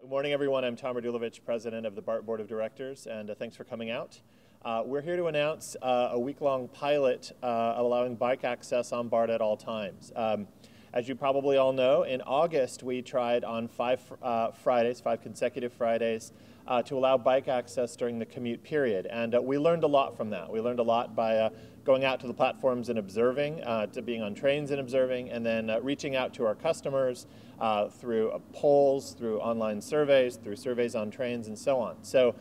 Good morning, everyone. I'm Tom Radulovich, President of the BART Board of Directors, and thanks for coming out. We're here to announce a week-long pilot allowing bike access on BART at all times. As you probably all know, in August we tried on five consecutive Fridays, to allow bike access during the commute period, and we learned a lot from that. We learned a lot by going out to the platforms and observing, to being on trains and observing, and then reaching out to our customers through polls, through online surveys, through surveys on trains, and so on. So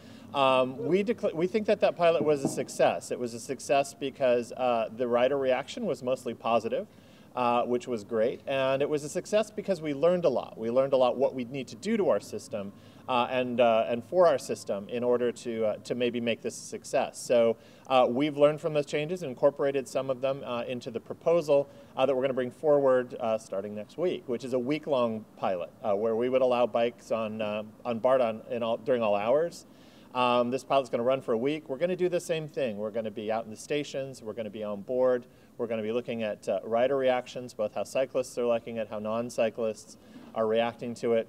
we think that that pilot was a success. It was a success because the rider reaction was mostly positive, which was great, and it was a success because we learned a lot. We learned a lot what we need to do to our system and for our system in order to maybe make this a success. So we've learned from those changes and incorporated some of them into the proposal that we're going to bring forward starting next week, which is a week-long pilot where we would allow bikes on BART during all hours. This pilot's going to run for a week. We're going to do the same thing. We're going to be out in the stations. We're going to be on board. We're going to be looking at rider reactions, both how cyclists are liking it, how non-cyclists are reacting to it.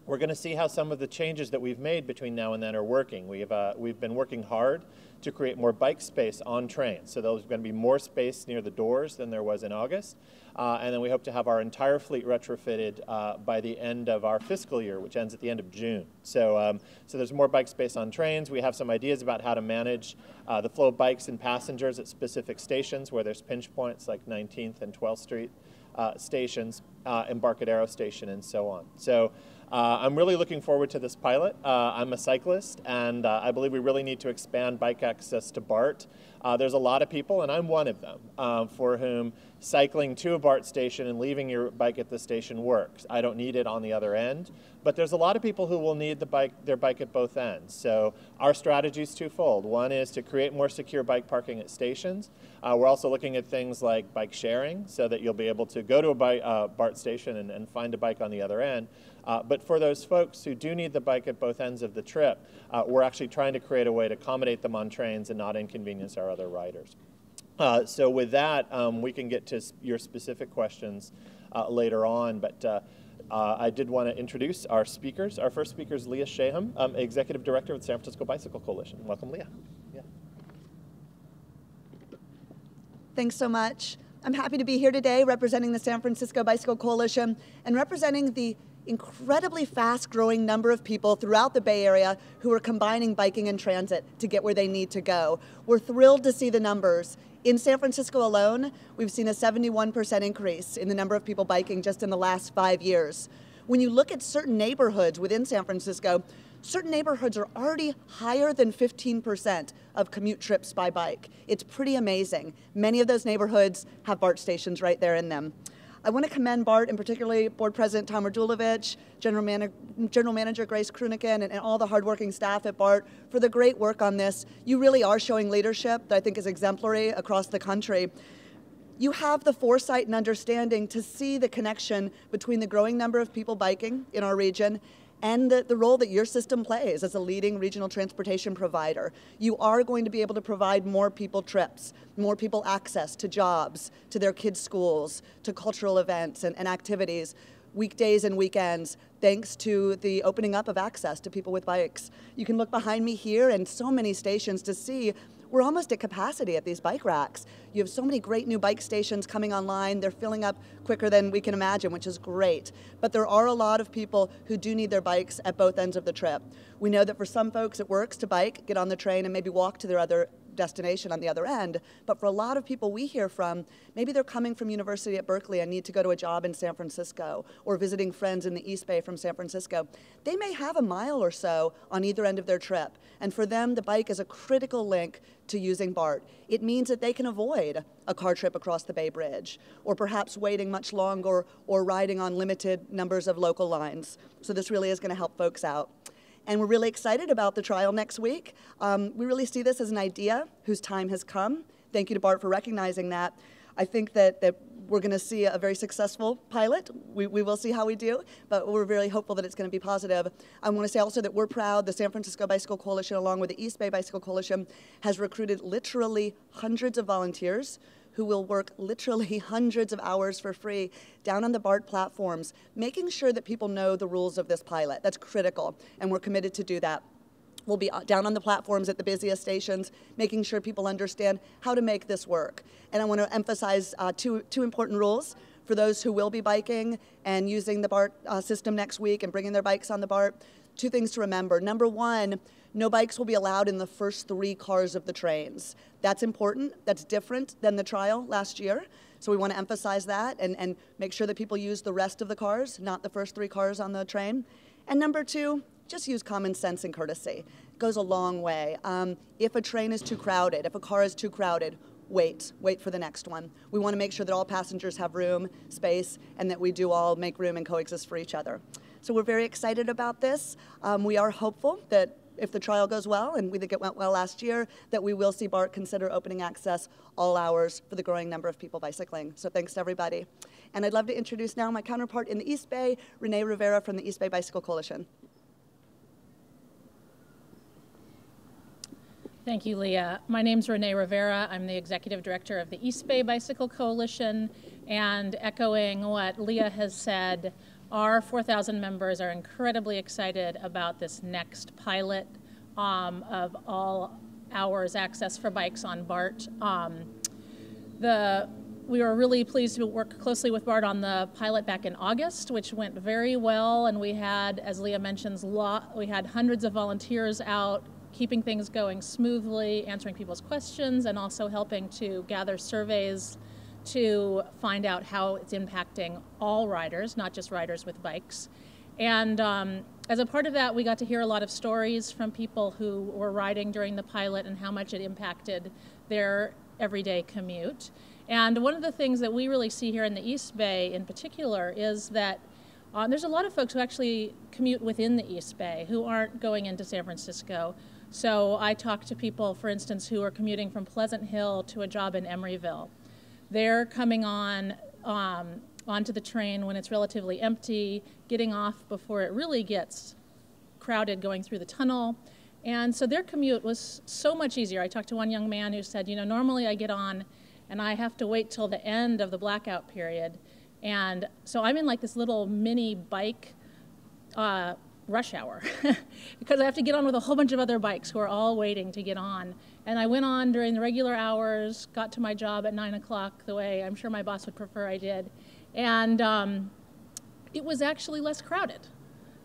We're going to see how some of the changes that we've made between now and then are working. We've been working hard to create more bike space on trains. So there's going to be more space near the doors than there was in August. And then we hope to have our entire fleet retrofitted by the end of our fiscal year, which ends at the end of June. So, so there's more bike space on trains. We have some ideas about how to manage the flow of bikes and passengers at specific stations where there's pinch points like 19th and 12th Street stations, Embarcadero Station, and so on. So I'm really looking forward to this pilot. I'm a cyclist, and I believe we really need to expand bike access to BART. There's a lot of people, and I'm one of them, for whom cycling to a BART station and leaving your bike at the station works. I don't need it on the other end, but there's a lot of people who will need their bike at both ends. So our strategy is twofold. One is to create more secure bike parking at stations. We're also looking at things like bike sharing so that you'll be able to go to a BART station and find a bike on the other end. But for those folks who do need the bike at both ends of the trip, we're actually trying to create a way to accommodate them on trains and not inconvenience our other riders. So with that, we can get to your specific questions later on, but I did want to introduce our speakers. Our first speaker is Leah Shahan, Executive Director of the San Francisco Bicycle Coalition. Welcome, Leah. Yeah. Thanks so much. I'm happy to be here today representing the San Francisco Bicycle Coalition and representing the incredibly fast-growing number of people throughout the Bay Area who are combining biking and transit to get where they need to go. We're thrilled to see the numbers. In San Francisco alone, we've seen a 71% increase in the number of people biking just in the last 5 years. When you look at certain neighborhoods within San Francisco, certain neighborhoods are already higher than 15% of commute trips by bike. It's pretty amazing. Many of those neighborhoods have BART stations right there in them. I want to commend BART, and particularly Board President Tom Radulovich, General Manager Grace Kruniken, and all the hardworking staff at BART for the great work on this. You really are showing leadership that I think is exemplary across the country. You have the foresight and understanding to see the connection between the growing number of people biking in our region and the role that your system plays as a leading regional transportation provider. You are going to be able to provide more people trips, more people access to jobs, to their kids' schools, to cultural events and activities, weekdays and weekends, thanks to the opening up of access to people with bikes. You can look behind me here and so many stations to see we're almost at capacity at these bike racks. You have so many great new bike stations coming online. They're filling up quicker than we can imagine, which is great. But there are a lot of people who do need their bikes at both ends of the trip. We know that for some folks it works to bike, get on the train, and maybe walk to their other destination on the other end. But for a lot of people we hear from, maybe they're coming from University at Berkeley and need to go to a job in San Francisco, or visiting friends in the East Bay from San Francisco. They may have a mile or so on either end of their trip. And for them, the bike is a critical link to using BART. It means that they can avoid a car trip across the Bay Bridge, or perhaps waiting much longer or riding on limited numbers of local lines. So this really is going to help folks out. And we're really excited about the trial next week. We really see this as an idea whose time has come. Thank you to BART for recognizing that. I think that we're going to see a very successful pilot. We will see how we do, but we're very hopeful that it's going to be positive. I want to say also that we're proud the San Francisco Bicycle Coalition, along with the East Bay Bicycle Coalition, has recruited literally hundreds of volunteers who will work literally hundreds of hours for free down on the BART platforms, making sure that people know the rules of this pilot. That's critical, and we're committed to do that. We'll be down on the platforms at the busiest stations, making sure people understand how to make this work. And I want to emphasize two important rules for those who will be biking and using the BART system next week and bringing their bikes on the BART. Two things to remember. Number one, no bikes will be allowed in the first 3 cars of the trains. That's important. That's different than the trial last year. So we want to emphasize that and make sure that people use the rest of the cars, not the first 3 cars on the train. And number two, just use common sense and courtesy. It goes a long way. If a train is too crowded, if a car is too crowded, wait for the next one. We want to make sure that all passengers have room, space, and that we do all make room and coexist for each other. So we're very excited about this. We are hopeful that if the trial goes well, and we think it went well last year, that we will see BART consider opening access all hours for the growing number of people bicycling. So thanks to everybody. And I'd love to introduce now my counterpart in the East Bay, Renee Rivera from the East Bay Bicycle Coalition. Thank you, Leah. My name's Renee Rivera. I'm the Executive Director of the East Bay Bicycle Coalition, and echoing what Leah has said, our 4,000 members are incredibly excited about this next pilot of all hours access for bikes on BART. We were really pleased to work closely with BART on the pilot back in August, which went very well, and we had, as Leah mentions, we had hundreds of volunteers out keeping things going smoothly, answering people's questions, and also helping to gather surveys to find out how it's impacting all riders, not just riders with bikes. And as a part of that, we got to hear a lot of stories from people who were riding during the pilot and how much it impacted their everyday commute. And one of the things that we really see here in the East Bay in particular is that there's a lot of folks who actually commute within the East Bay who aren't going into San Francisco. So I talked to people, for instance, who are commuting from Pleasant Hill to a job in Emeryville. They're coming onto the train when it's relatively empty, getting off before it really gets crowded going through the tunnel. And so their commute was so much easier. I talked to one young man who said, you know, normally I get on and I have to wait till the end of the blackout period. And so I'm in like this little mini bike rush hour because I have to get on with a whole bunch of other bikes who are all waiting to get on. And I went on during the regular hours, got to my job at 9 o'clock the way I'm sure my boss would prefer I did. And it was actually less crowded,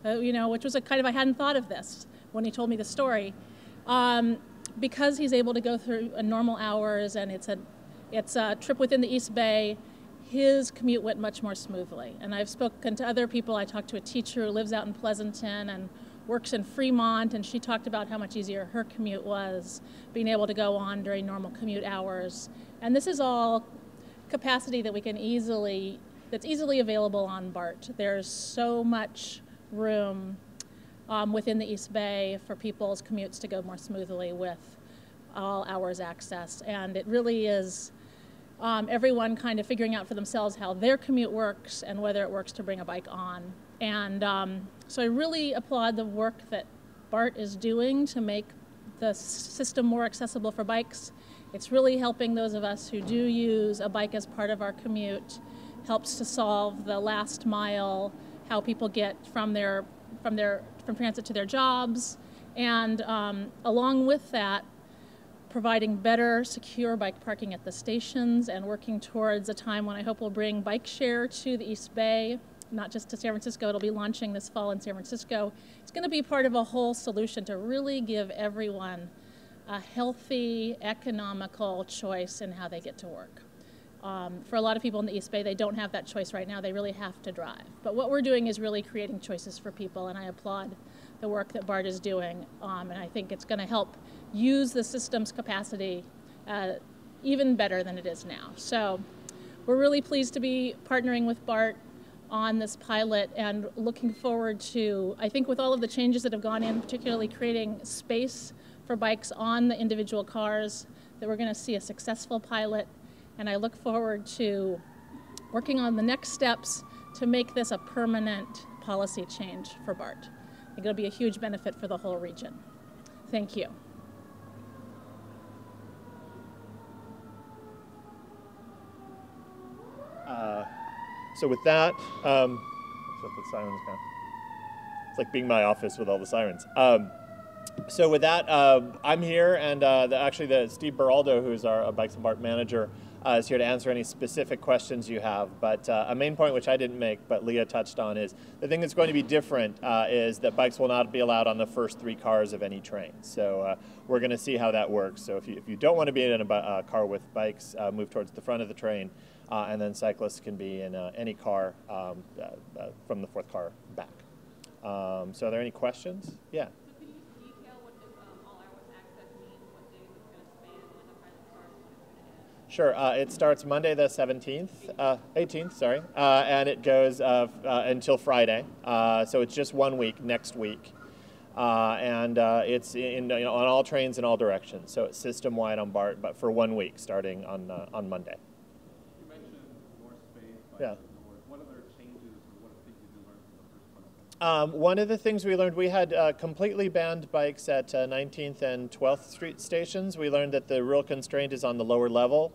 you know, which was a kind of, I hadn't thought of this when he told me the story. Because he's able to go through normal hours and it's a trip within the East Bay, his commute went much more smoothly. And I've spoken to other people. I talked to a teacher who lives out in Pleasanton and works in Fremont, and she talked about how much easier her commute was, being able to go on during normal commute hours. And this is all capacity that we can that's easily available on BART. There's so much room within the East Bay for people's commutes to go more smoothly with all hours access. And it really is everyone kind of figuring out for themselves how their commute works and whether it works to bring a bike on. And so I really applaud the work that BART is doing to make the system more accessible for bikes. It's really helping those of us who do use a bike as part of our commute, helps to solve the last mile, how people get from transit to their jobs, and along with that, providing better, secure bike parking at the stations and working towards a time when I hope we'll bring bike share to the East Bay, not just to San Francisco. It'll be launching this fall in San Francisco. It's going to be part of a whole solution to really give everyone a healthy, economical choice in how they get to work. For a lot of people in the East Bay, they don't have that choice right now. They really have to drive. But what we're doing is really creating choices for people, and I applaud the work that BART is doing, and I think it's going to help use the system's capacity even better than it is now. So we're really pleased to be partnering with BART on this pilot and looking forward to, I think with all of the changes that have gone in, particularly creating space for bikes on the individual cars, that we're going to see a successful pilot. And I look forward to working on the next steps to make this a permanent policy change for BART. I think it'll be a huge benefit for the whole region. Thank you. So with that, shut the sirens down. It's like being my office with all the sirens. So with that, I'm here, and actually Steve Beraldo, who's our Bikes and BART manager, is here to answer any specific questions you have. But a main point which I didn't make, but Leah touched on, is the thing that's going to be different is that bikes will not be allowed on the first 3 cars of any train. So we're going to see how that works. So if you don't want to be in a car with bikes, move towards the front of the train, and then cyclists can be in any car from the 4th car back. So are there any questions? Yeah. Sure. It starts Monday the 18th, sorry, and it goes until Friday. So it's just 1 week, next week. And it's on all trains in all directions. So it's system-wide on BART, but for 1 week, starting on Monday. You mentioned more space. Yeah. What other changes or what things did you learn from the first one? One of the things we learned, we had completely banned bikes at 19th and 12th Street stations. We learned that the real constraint is on the lower level.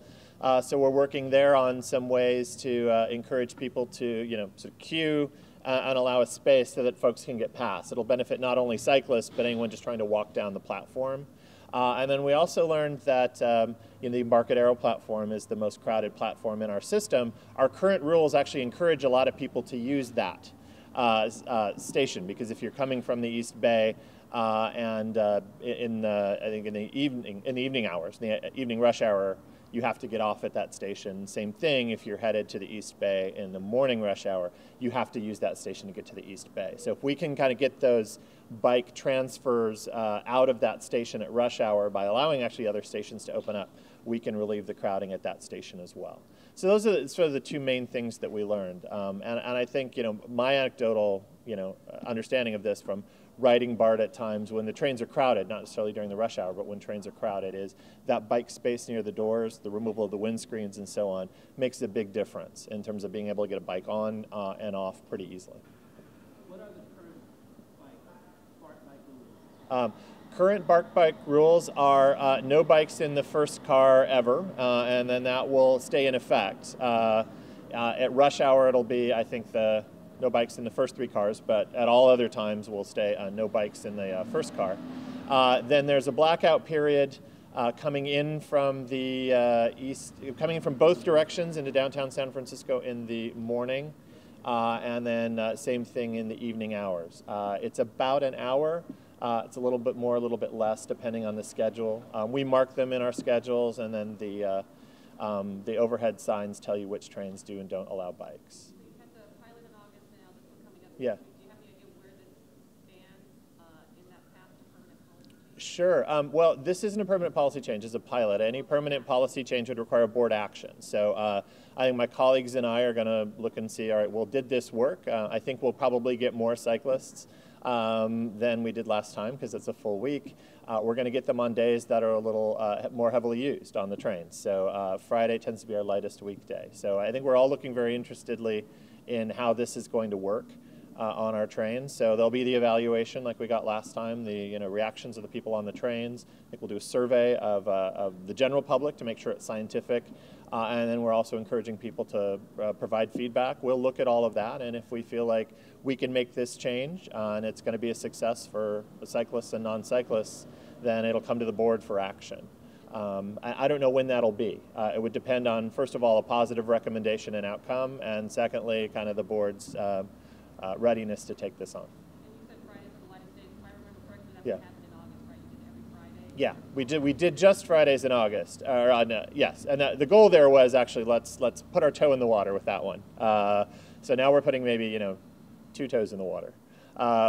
So we're working there on some ways to encourage people to, sort of queue and allow a space so that folks can get past. It'll benefit not only cyclists, but anyone just trying to walk down the platform. And then we also learned that the Embarcadero platform is the most crowded platform in our system. Our current rules actually encourage a lot of people to use that station, because if you're coming from the East Bay and I think in the evening hours, the evening rush hour, you have to get off at that station. Same thing if you're headed to the East Bay in the morning rush hour, you have to use that station to get to the East Bay. So if we can kind of get those bike transfers out of that station at rush hour by allowing actually other stations to open up, we can relieve the crowding at that station as well. So those are sort of the 2 main things that we learned. And I think, my anecdotal, understanding of this from riding BART at times when the trains are crowded, not necessarily during the rush hour, but when trains are crowded, is that bike space near the doors, the removal of the windscreens and so on, makes a big difference in terms of being able to get a bike on and off pretty easily. What are the current BART bike rules? Current BART bike rules are no bikes in the first car ever, and then that will stay in effect. At rush hour, it'll be, I think, no bikes in the first 3 cars, but at all other times we'll stay no bikes in the first car. Then there's a blackout period coming in from the coming in from both directions into downtown San Francisco in the morning, and then same thing in the evening hours. It's about an hour. It's a little bit more, a little bit less, depending on the schedule. We mark them in our schedules, and then the overhead signs tell you which trains do and don't allow bikes. Yeah. Do you have any idea where this stands in that path to permanent policy change? Sure. Well, this isn't a permanent policy change. It's a pilot. Any permanent policy change would require board action. So I think my colleagues and I are going to look and see, all right, well, did this work? I think we'll probably get more cyclists than we did last time, because it's a full week. We're going to get them on days that are a little more heavily used on the trains. So Friday tends to be our lightest weekday. So I think we're all looking very interestedly in how this is going to work on our trains. So there'll be the evaluation like we got last time, the reactions of the people on the trains. I think we'll do a survey of the general public to make sure it's scientific. And then we're also encouraging people to provide feedback. We'll look at all of that, and if we feel like we can make this change and it's going to be a success for the cyclists and non-cyclists, then it'll come to the board for action. I don't know when that'll be. It would depend on, first of all, a positive recommendation and outcome, and secondly, kind of the board's readiness to take this on. And you said Fridays are the lightest days. If I remember correctly, that Yeah. happened in August, right? You did every Friday? Yeah, we did just Fridays in August. Yes, and the goal there was actually let's put our toe in the water with that one. So now we're putting maybe 2 toes in the water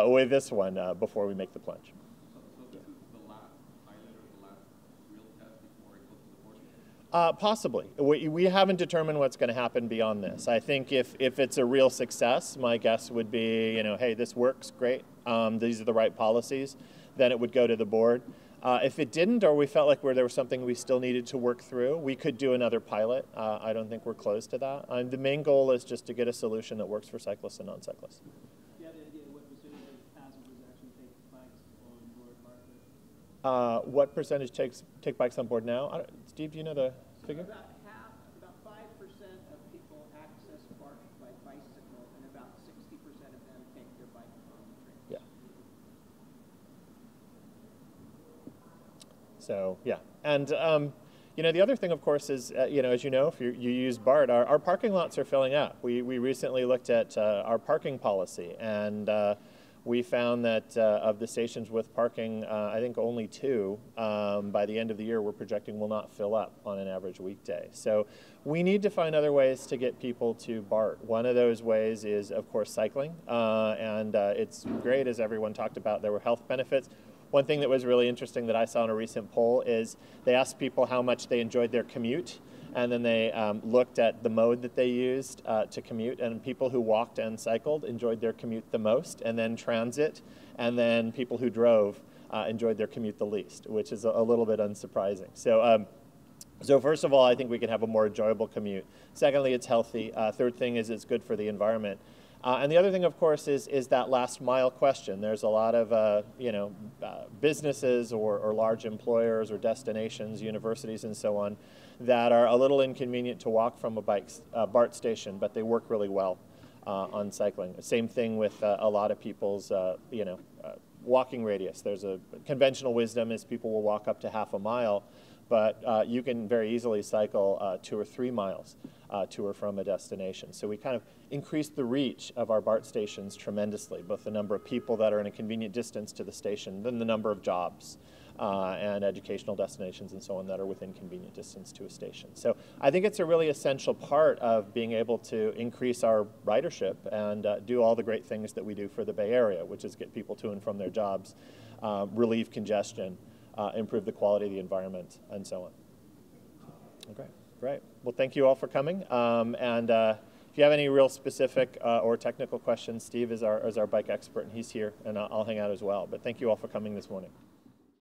with this one before we make the plunge. So this is the last pilot or the last real test before it goes to the board? Possibly. We haven't determined what's going to happen beyond this. I think if it's a real success, my guess would be, hey, this works, great. These are the right policies. Then it would go to the board. If it didn't, or we felt like there was something we still needed to work through, we could do another pilot. I don't think we're close to that. The main goal is just to get a solution that works for cyclists and non-cyclists. Do you have any idea what percentage of passengers actually take bikes on board BART? What percentage take bikes on board now? Steve, do you know the figure? About 5% of people access BART by So yeah, and you know, the other thing, of course, is you know, as you know, if you use BART, our parking lots are filling up. We recently looked at our parking policy, and we found that of the stations with parking, I think only 2 by the end of the year we're projecting will not fill up on an average weekday. So we need to find other ways to get people to BART. One of those ways is, of course, cycling, and it's great, as everyone talked about. There were health benefits. One thing that was really interesting that I saw in a recent poll is they asked people how much they enjoyed their commute, and then they looked at the mode that they used to commute, and people who walked and cycled enjoyed their commute the most, and then transit, and then people who drove enjoyed their commute the least, which is a little bit unsurprising. So, so first of all, I think we can have a more enjoyable commute. Secondly, it's healthy. Third thing is it's good for the environment. And the other thing, of course, is that last mile question. There's a lot of you know, businesses or large employers or destinations, universities and so on, that are a little inconvenient to walk from a BART station, but they work really well on cycling. Same thing with a lot of people's you know, walking radius. There's a conventional wisdom is people will walk up to half a mile, but you can very easily cycle 2 or 3 miles to or from a destination. So we kind of increased the reach of our BART stations tremendously, both the number of people that are in a convenient distance to the station, then the number of jobs and educational destinations and so on that are within convenient distance to a station. So I think it's a really essential part of being able to increase our ridership and do all the great things that we do for the Bay Area, which is get people to and from their jobs, relieve congestion, improve the quality of the environment, and so on. Okay, great. Well, thank you all for coming. If you have any real specific or technical questions, Steve is our bike expert, and he's here, and I'll hang out as well. But thank you all for coming this morning.